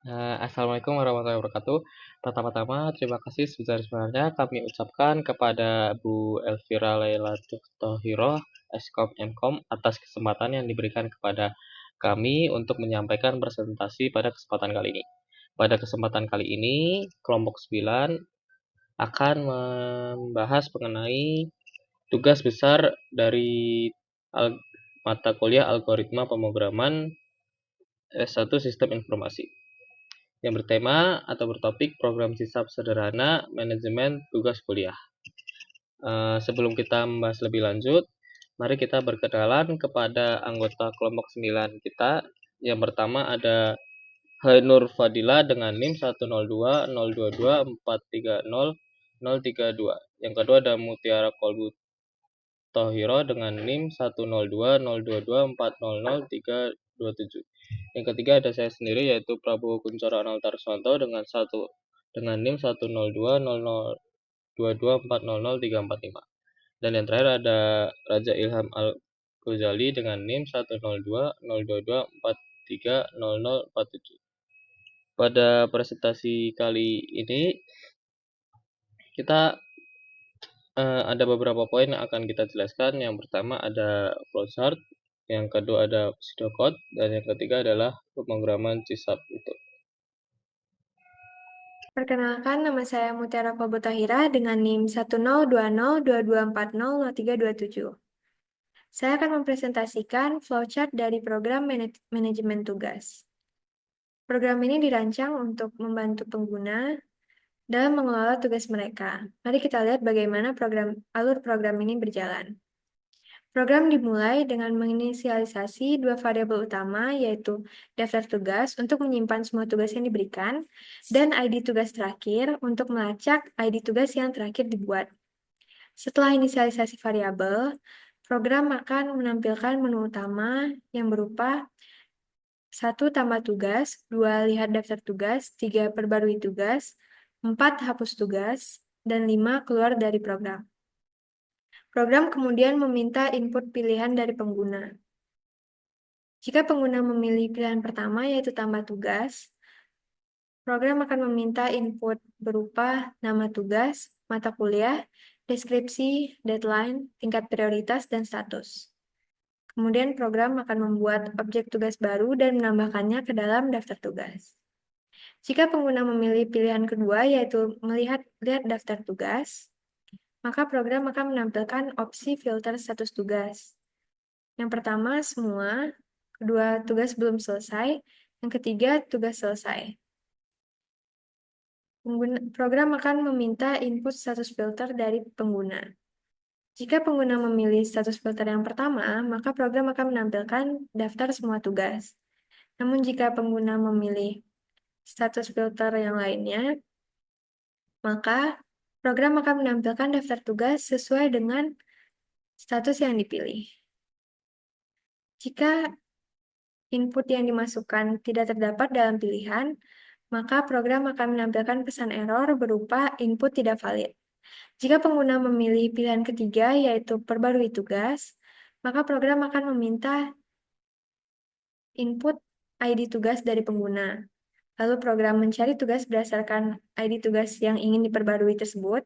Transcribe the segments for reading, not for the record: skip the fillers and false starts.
Assalamualaikum warahmatullahi wabarakatuh. Pertama-tama, terima kasih sebesar-besarnya kami ucapkan kepada Bu Elvira Laila Thohiro, Eskom Mkom, atas kesempatan yang diberikan kepada kami untuk menyampaikan presentasi pada kesempatan kali ini. Pada kesempatan kali ini, kelompok 9 akan membahas mengenai tugas besar dari mata kuliah algoritma pemrograman S1 Sistem Informasi, yang bertema atau bertopik program sisab sederhana manajemen tugas kuliah. Sebelum kita membahas lebih lanjut, mari kita berkenalan kepada anggota kelompok 9 kita. Yang pertama ada Hainur Fadila dengan NIM 102.022.430.032. Yang kedua ada Mutiara Kolbu Tohiro dengan NIM 102.022.400.327. Yang ketiga ada saya sendiri, yaitu Prabowo Kuncoro Analtarswanto dengan NIM 102.022.400.345. Dan yang terakhir ada Raja Ilham Al-Ghazali dengan NIM 102.022.430047. Pada presentasi kali ini kita ada beberapa poin yang akan kita jelaskan. Yang pertama ada flowchart, yang kedua ada pseudocode, dan yang ketiga adalah pemrograman sisab itu. Perkenalkan, nama saya Mutiara Kolbutahira dengan NIM 102.022.400.327. Saya akan mempresentasikan flowchart dari program manajemen tugas. Program ini dirancang untuk membantu pengguna dalam mengelola tugas mereka. Mari kita lihat bagaimana alur program ini berjalan. Program dimulai dengan menginisialisasi dua variabel utama, yaitu daftar tugas untuk menyimpan semua tugas yang diberikan, dan ID tugas terakhir untuk melacak ID tugas yang terakhir dibuat. Setelah inisialisasi variabel, program akan menampilkan menu utama yang berupa 1. Tambah tugas, 2. Lihat daftar tugas, 3. Perbarui tugas, 4. Hapus tugas, dan 5. Keluar dari program. Program kemudian meminta input pilihan dari pengguna. Jika pengguna memilih pilihan pertama, yaitu tambah tugas, program akan meminta input berupa nama tugas, mata kuliah, deskripsi, deadline, tingkat prioritas, dan status. Kemudian program akan membuat objek tugas baru dan menambahkannya ke dalam daftar tugas. Jika pengguna memilih pilihan kedua, yaitu lihat daftar tugas, maka program akan menampilkan opsi filter status tugas. Yang pertama, semua. Kedua, tugas belum selesai. Yang ketiga, tugas selesai. Program akan meminta input status filter dari pengguna. Jika pengguna memilih status filter yang pertama, maka program akan menampilkan daftar semua tugas. Namun jika pengguna memilih status filter yang lainnya, maka program akan menampilkan daftar tugas sesuai dengan status yang dipilih. Jika input yang dimasukkan tidak terdapat dalam pilihan, maka program akan menampilkan pesan error berupa input tidak valid. Jika pengguna memilih pilihan ketiga, yaitu perbarui tugas, maka program akan meminta input ID tugas dari pengguna. Lalu program mencari tugas berdasarkan ID tugas yang ingin diperbarui tersebut.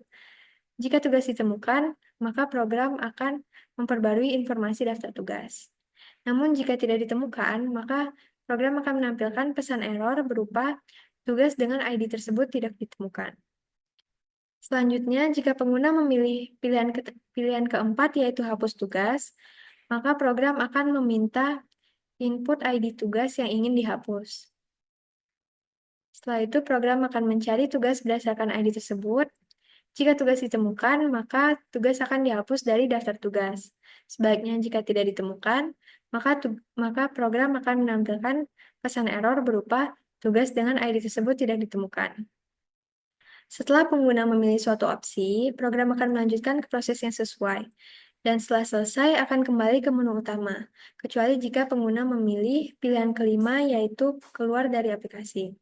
Jika tugas ditemukan, maka program akan memperbarui informasi daftar tugas. Namun jika tidak ditemukan, maka program akan menampilkan pesan error berupa tugas dengan ID tersebut tidak ditemukan. Selanjutnya, jika pengguna memilih pilihan keempat, yaitu hapus tugas, maka program akan meminta input ID tugas yang ingin dihapus. Setelah itu, program akan mencari tugas berdasarkan ID tersebut. Jika tugas ditemukan, maka tugas akan dihapus dari daftar tugas. Sebaliknya, jika tidak ditemukan, maka program akan menampilkan pesan error berupa tugas dengan ID tersebut tidak ditemukan. Setelah pengguna memilih suatu opsi, program akan melanjutkan ke proses yang sesuai. Dan setelah selesai, akan kembali ke menu utama, kecuali jika pengguna memilih pilihan kelima, yaitu keluar dari aplikasi.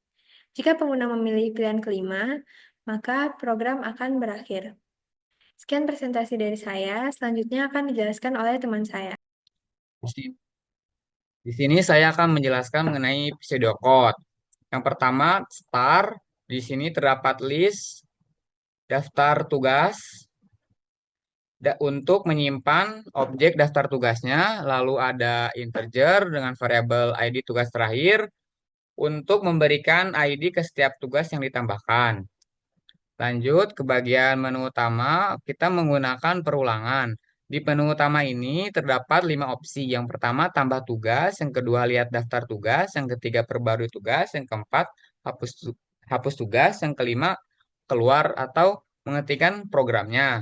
Jika pengguna memilih pilihan kelima, maka program akan berakhir. Sekian presentasi dari saya, selanjutnya akan dijelaskan oleh teman saya. Di sini saya akan menjelaskan mengenai pseudocode. Yang pertama, start. Di sini terdapat list daftar tugas untuk menyimpan objek daftar tugasnya, lalu ada integer dengan variabel ID tugas terakhir untuk memberikan ID ke setiap tugas yang ditambahkan. Lanjut ke bagian menu utama, kita menggunakan perulangan. Di menu utama ini terdapat 5 opsi. Yang pertama, tambah tugas. Yang kedua, lihat daftar tugas. Yang ketiga, perbarui tugas. Yang keempat, hapus tugas. Yang kelima, keluar atau mengetikkan programnya.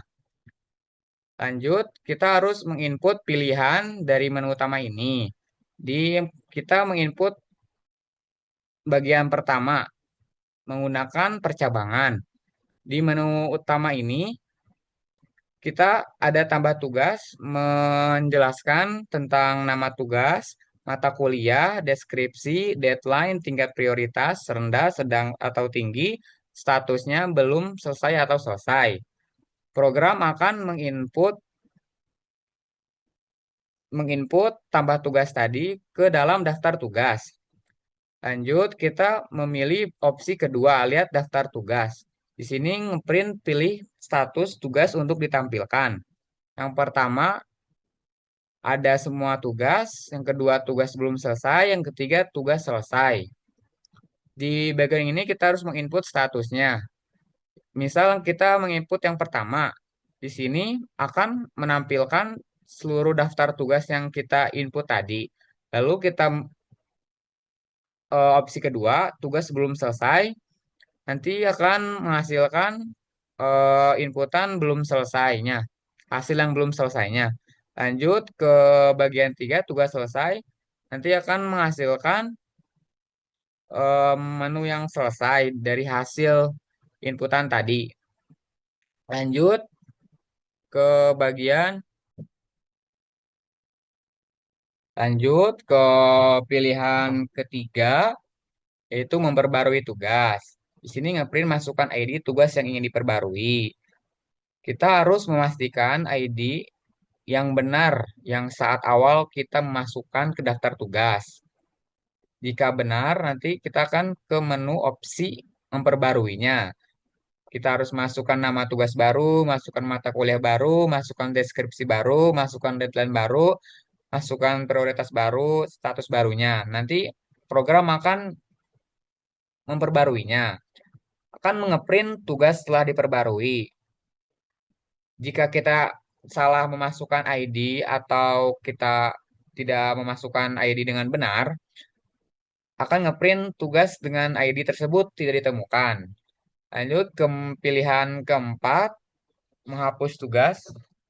Lanjut, kita harus menginput pilihan dari menu utama ini. Kita menginput bagian pertama, menggunakan percabangan. Di menu utama ini, kita ada tambah tugas menjelaskan tentang nama tugas, mata kuliah, deskripsi, deadline, tingkat prioritas, rendah, sedang, atau tinggi, statusnya belum selesai atau selesai. Program akan menginput tambah tugas tadi ke dalam daftar tugas. Lanjut, kita memilih opsi kedua, lihat daftar tugas. Di sini ngeprint pilih status tugas untuk ditampilkan. Yang pertama, ada semua tugas, yang kedua tugas belum selesai, yang ketiga tugas selesai. Di bagian ini kita harus menginput statusnya. Misal kita menginput yang pertama, di sini akan menampilkan seluruh daftar tugas yang kita input tadi. Lalu kita opsi kedua, tugas belum selesai, nanti akan menghasilkan inputan belum selesainya, hasil yang belum selesainya. Lanjut ke bagian tiga, tugas selesai, nanti akan menghasilkan menu yang selesai dari hasil inputan tadi. Lanjut ke bagian, lanjut ke pilihan ketiga, yaitu memperbarui tugas. Di sini ngeprint masukkan ID tugas yang ingin diperbarui. Kita harus memastikan ID yang benar yang saat awal kita memasukkan ke daftar tugas. Jika benar, nanti kita akan ke menu opsi memperbaruinya. Kita harus masukkan nama tugas baru, masukkan mata kuliah baru, masukkan deskripsi baru, masukkan deadline baru, masukkan prioritas baru, status barunya. Nanti program akan memperbaruinya, akan mengeprint tugas setelah diperbarui. Jika kita salah memasukkan ID atau kita tidak memasukkan ID dengan benar, akan ngeprint tugas dengan ID tersebut tidak ditemukan. Lanjut ke pilihan keempat, menghapus tugas.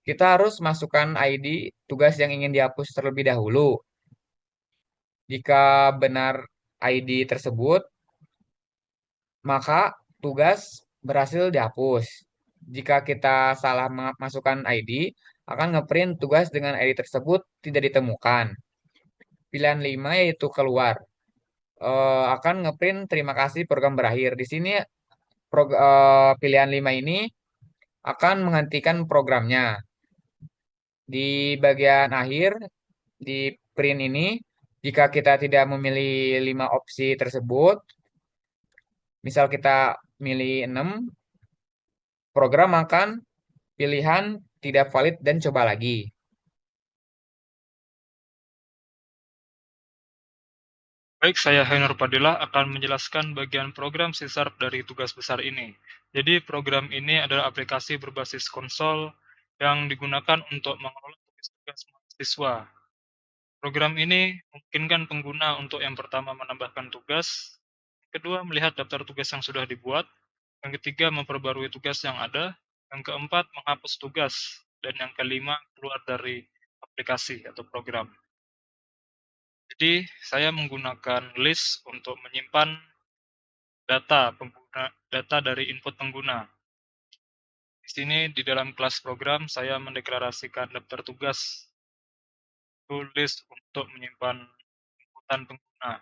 Kita harus masukkan ID tugas yang ingin dihapus terlebih dahulu. Jika benar ID tersebut, maka tugas berhasil dihapus. Jika kita salah memasukkan ID, akan ngeprint tugas dengan ID tersebut tidak ditemukan. Pilihan 5 yaitu keluar. Akan ngeprint terima kasih program berakhir. Di sini pilihan 5 ini akan menghentikan programnya. Di bagian akhir, di print ini, jika kita tidak memilih 5 opsi tersebut, misal kita milih 6, program akan pilihan tidak valid dan coba lagi. Baik, saya Hainur Padilla akan menjelaskan bagian program C# dari tugas besar ini. Jadi program ini adalah aplikasi berbasis konsol yang digunakan untuk mengelola tugas-tugas mahasiswa. Program ini memungkinkan pengguna untuk yang pertama menambahkan tugas, yang kedua melihat daftar tugas yang sudah dibuat, yang ketiga memperbarui tugas yang ada, yang keempat menghapus tugas, dan yang kelima keluar dari aplikasi atau program. Jadi, saya menggunakan list untuk menyimpan data dari input pengguna. Di sini di dalam kelas program saya mendeklarasikan daftar tugas to list untuk menyimpan inputan pengguna.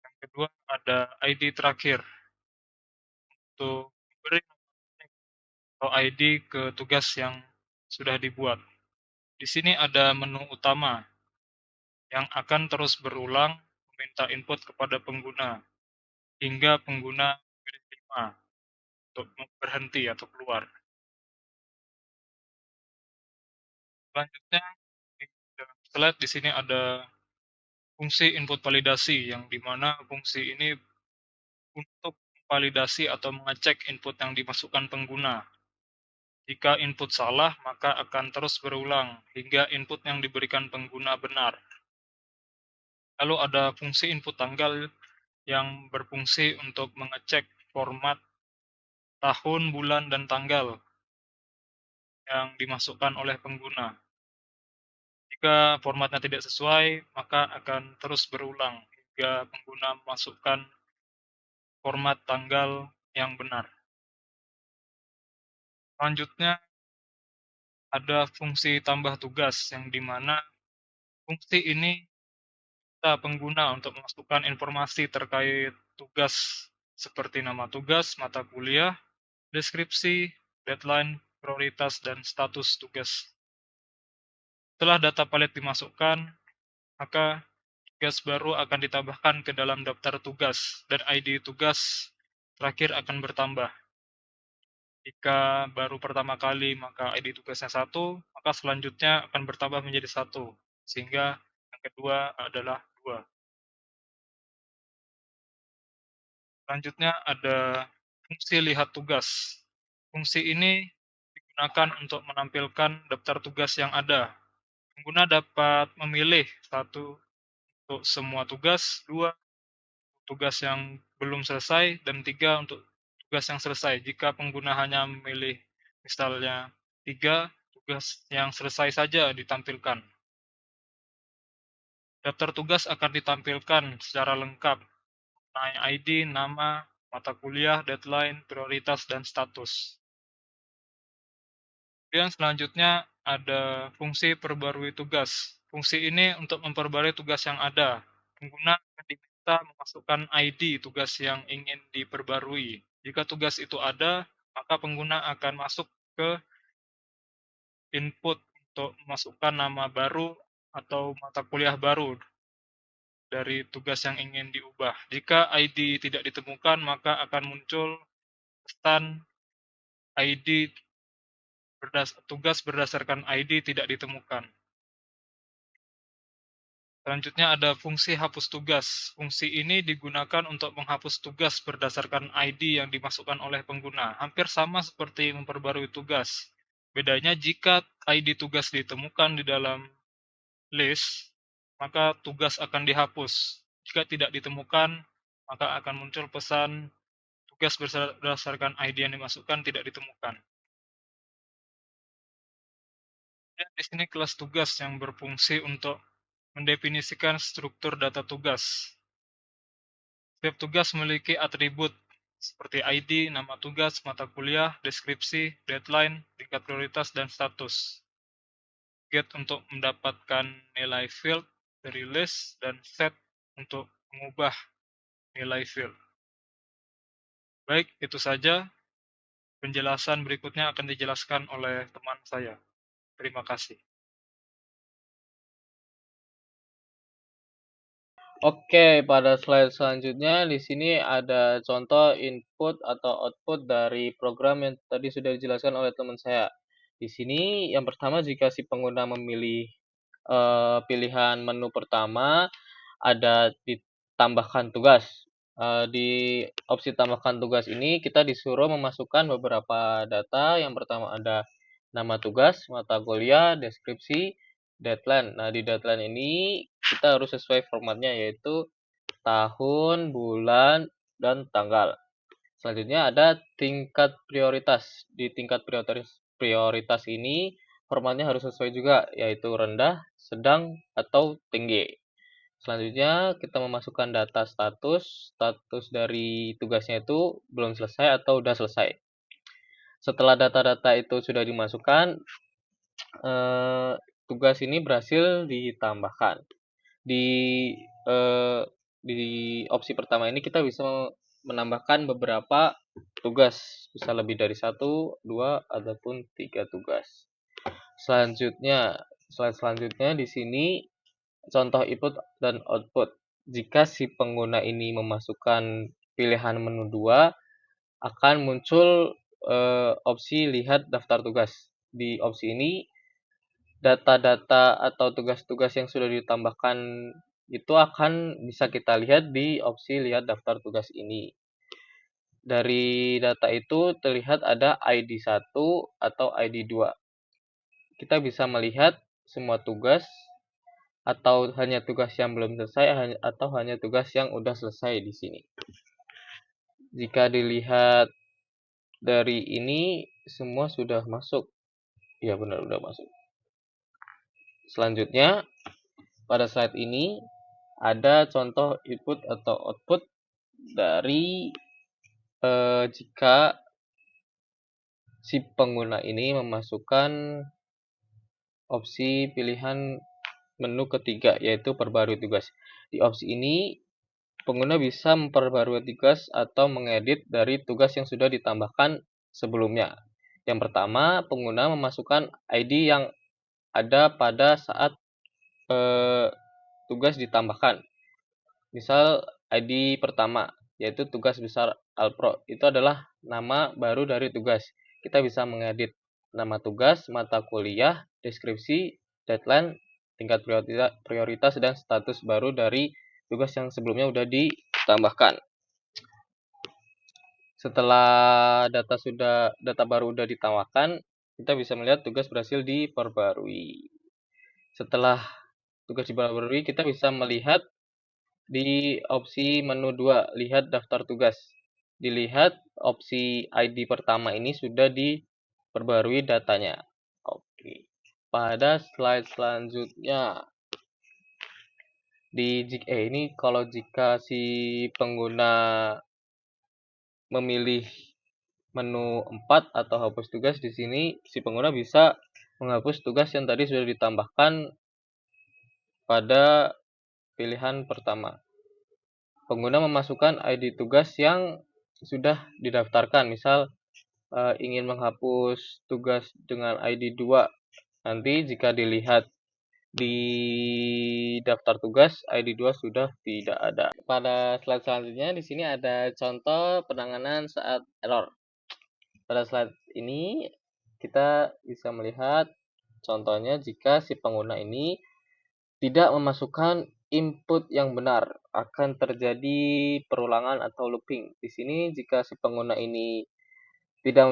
Yang kedua ada ID terakhir untuk beri atau ID ke tugas yang sudah dibuat. Di sini ada menu utama yang akan terus berulang meminta input kepada pengguna. hingga pengguna pilih 5 untuk berhenti atau keluar. Selanjutnya di dalam slide di sini ada fungsi input validasi, yang dimana fungsi ini untuk memvalidasi atau mengecek input yang dimasukkan pengguna. Jika input salah, maka akan terus berulang hingga input yang diberikan pengguna benar. Lalu ada fungsi input tanggal yang berfungsi untuk mengecek format tahun, bulan, dan tanggal yang dimasukkan oleh pengguna. Jika formatnya tidak sesuai, maka akan terus berulang hingga pengguna memasukkan format tanggal yang benar. Selanjutnya ada fungsi tambah tugas, yang dimana fungsi ini minta pengguna untuk memasukkan informasi terkait tugas seperti nama tugas, mata kuliah, deskripsi, deadline, prioritas, dan status tugas. Setelah data palet dimasukkan, maka tugas baru akan ditambahkan ke dalam daftar tugas, dan ID tugas terakhir akan bertambah. Jika baru pertama kali, maka ID tugasnya 1, maka selanjutnya akan bertambah menjadi 1, sehingga yang kedua adalah 2. Selanjutnya ada fungsi lihat tugas. Fungsi ini digunakan untuk menampilkan daftar tugas yang ada. Pengguna dapat memilih 1 untuk semua tugas, 2 tugas yang belum selesai, dan 3 untuk tugas yang selesai. Jika pengguna hanya memilih misalnya 3, tugas yang selesai saja ditampilkan. Daftar tugas akan ditampilkan secara lengkap, mengenai ID, nama, mata kuliah, deadline, prioritas, dan status. Kemudian selanjutnya ada fungsi perbarui tugas. Fungsi ini untuk memperbarui tugas yang ada. Pengguna akan diminta memasukkan ID tugas yang ingin diperbarui. Jika tugas itu ada, maka pengguna akan masuk ke input untuk memasukkan nama baru atau mata kuliah baru dari tugas yang ingin diubah. Jika ID tidak ditemukan, maka akan muncul pesan ID tugas berdasarkan ID tidak ditemukan. Selanjutnya ada fungsi hapus tugas. Fungsi ini digunakan untuk menghapus tugas berdasarkan ID yang dimasukkan oleh pengguna. Hampir sama seperti memperbarui tugas. Bedanya jika ID tugas ditemukan di dalam list, maka tugas akan dihapus. Jika tidak ditemukan, maka akan muncul pesan tugas berdasarkan ID yang dimasukkan tidak ditemukan. Dan di sini kelas tugas yang berfungsi untuk mendefinisikan struktur data tugas. Setiap tugas memiliki atribut seperti ID, nama tugas, mata kuliah, deskripsi, deadline, tingkat prioritas, dan status. Get untuk mendapatkan nilai field dari list, dan set untuk mengubah nilai field. Baik, itu saja. Penjelasan berikutnya akan dijelaskan oleh teman saya. Terima kasih. Oke, pada slide selanjutnya di sini ada contoh input atau output dari program yang tadi sudah dijelaskan oleh teman saya. Di sini yang pertama, jika si pengguna memilih pilihan menu pertama, ada ditambahkan tugas. Di opsi tambahkan tugas ini kita disuruh memasukkan beberapa data. Yang pertama ada nama tugas, mata kuliah, deskripsi, deadline. Nah, di deadline ini kita harus sesuai formatnya, yaitu tahun, bulan, dan tanggal. Selanjutnya ada tingkat prioritas. Di tingkat prioritas ini formatnya harus sesuai juga, yaitu rendah, sedang, atau tinggi. Selanjutnya kita memasukkan data status. Status dari tugasnya itu belum selesai atau sudah selesai. Setelah data-data itu sudah dimasukkan, tugas ini berhasil ditambahkan. Di eh, di opsi pertama ini kita bisa menambahkan beberapa tugas, bisa lebih dari 1, 2, ataupun 3 tugas. Selanjutnya, slide selanjutnya di sini contoh input dan output. Jika si pengguna ini memasukkan pilihan menu 2 akan muncul opsi lihat daftar tugas. Di opsi ini data-data atau tugas-tugas yang sudah ditambahkan itu akan bisa kita lihat di opsi lihat daftar tugas ini. Dari data itu terlihat ada ID 1 atau ID 2. Kita bisa melihat semua tugas atau hanya tugas yang belum selesai atau hanya tugas yang udah selesai di sini. Jika dilihat dari ini semua sudah masuk. Ya benar sudah masuk. Selanjutnya pada slide ini ada contoh input atau output dari jika si pengguna ini memasukkan opsi pilihan menu ketiga, yaitu perbarui tugas. Di opsi ini pengguna bisa memperbarui tugas atau mengedit dari tugas yang sudah ditambahkan sebelumnya. Yang pertama, pengguna memasukkan ID yang ada pada saat tugas ditambahkan. Misal ID pertama, yaitu tugas besar Alpro. Itu adalah nama baru dari tugas. Kita bisa mengedit nama tugas, mata kuliah, deskripsi, deadline, tingkat prioritas, dan status baru dari tugas yang sebelumnya sudah ditambahkan. Setelah data baru sudah ditambahkan, kita bisa melihat tugas berhasil diperbarui. Setelah tugas diperbarui, kita bisa melihat di opsi menu 2, lihat daftar tugas. Dilihat opsi ID pertama ini sudah diperbarui datanya. Oke. Pada slide selanjutnya, ini kalau jika si pengguna memilih menu 4 atau hapus tugas, di sini si pengguna bisa menghapus tugas yang tadi sudah ditambahkan pada pilihan pertama. Pengguna memasukkan ID tugas yang sudah didaftarkan. Misal ingin menghapus tugas dengan ID 2. Nanti jika dilihat di daftar tugas, ID 2 sudah tidak ada. Pada slide selanjutnya di sini ada contoh penanganan saat error. Pada slide ini kita bisa melihat contohnya jika si pengguna ini tidak memasukkan input yang benar, akan terjadi perulangan atau looping. Di sini jika si pengguna ini tidak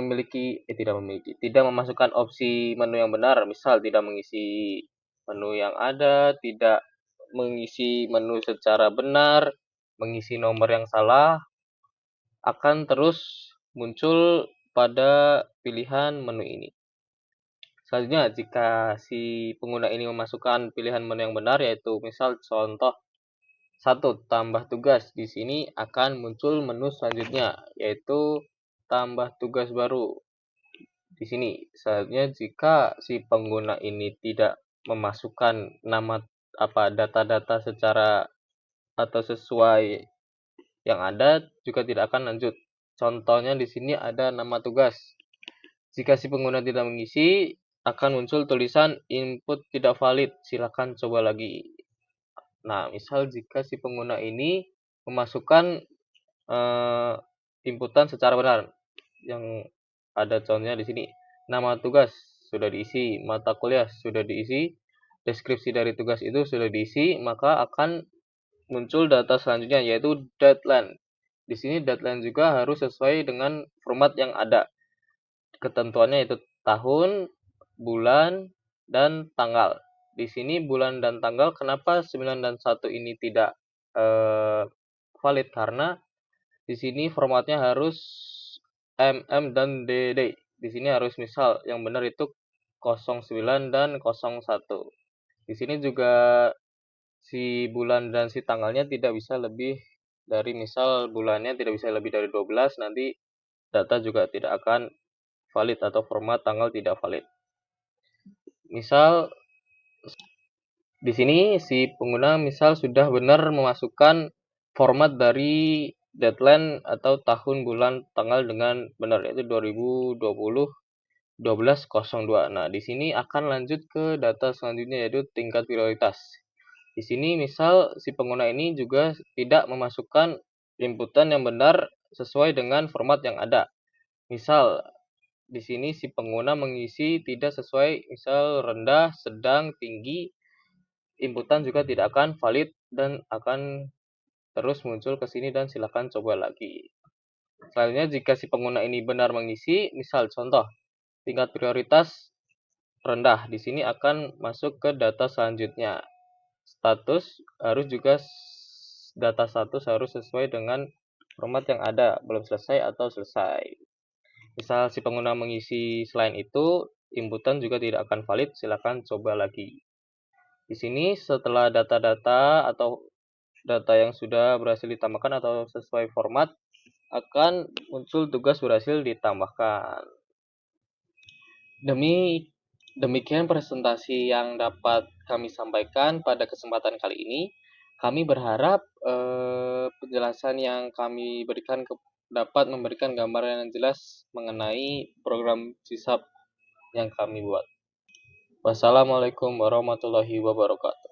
memasukkan opsi menu yang benar, misal tidak mengisi menu yang ada, tidak mengisi menu secara benar, mengisi nomor yang salah, akan terus muncul pada pilihan menu ini. Selanjutnya, jika si pengguna ini memasukkan pilihan menu yang benar, yaitu misal contoh 1, tambah tugas. Di sini akan muncul menu selanjutnya, yaitu tambah tugas baru. Di sini, selanjutnya jika si pengguna ini tidak memasukkan nama data-data secara atau sesuai yang ada, juga tidak akan lanjut. Contohnya di sini ada nama tugas. Jika si pengguna tidak mengisi, akan muncul tulisan input tidak valid. Silakan coba lagi. Nah, misal jika si pengguna ini memasukkan inputan secara benar, yang ada contohnya di sini. Nama tugas sudah diisi, mata kuliah sudah diisi, deskripsi dari tugas itu sudah diisi, maka akan muncul data selanjutnya, yaitu deadline. Di sini deadline juga harus sesuai dengan format yang ada. Ketentuannya itu tahun, bulan, dan tanggal. Di sini bulan dan tanggal, kenapa 9 dan 1 ini tidak valid? Karena di sini formatnya harus MM dan DD. Di sini harus misal yang benar itu 09 dan 01. Di sini juga si bulan dan si tanggalnya tidak bisa lebih dari, misal bulannya tidak bisa lebih dari 12, nanti data juga tidak akan valid atau format tanggal tidak valid. Misal di sini si pengguna misal sudah benar memasukkan format dari deadline atau tahun, bulan, tanggal dengan benar, yaitu 2020 12/02. Nah, di sini akan lanjut ke data selanjutnya, yaitu tingkat prioritas. Di sini misal si pengguna ini juga tidak memasukkan inputan yang benar sesuai dengan format yang ada. Misal, di sini si pengguna mengisi tidak sesuai, misal rendah, sedang, tinggi, inputan juga tidak akan valid dan akan terus muncul ke sini dan silakan coba lagi. Selanjutnya, jika si pengguna ini benar mengisi, misal contoh, tingkat prioritas rendah, di sini akan masuk ke data selanjutnya. Data status harus sesuai dengan format yang ada, belum selesai atau selesai. Misal si pengguna mengisi selain itu, inputan juga tidak akan valid, silakan coba lagi. Di sini setelah data-data atau data yang sudah berhasil ditambahkan atau sesuai format, akan muncul tugas berhasil ditambahkan. Demikian presentasi yang dapat kami sampaikan pada kesempatan kali ini. Kami berharap penjelasan yang kami berikan dapat memberikan gambaran yang jelas mengenai program SISAP yang kami buat. Wassalamualaikum warahmatullahi wabarakatuh.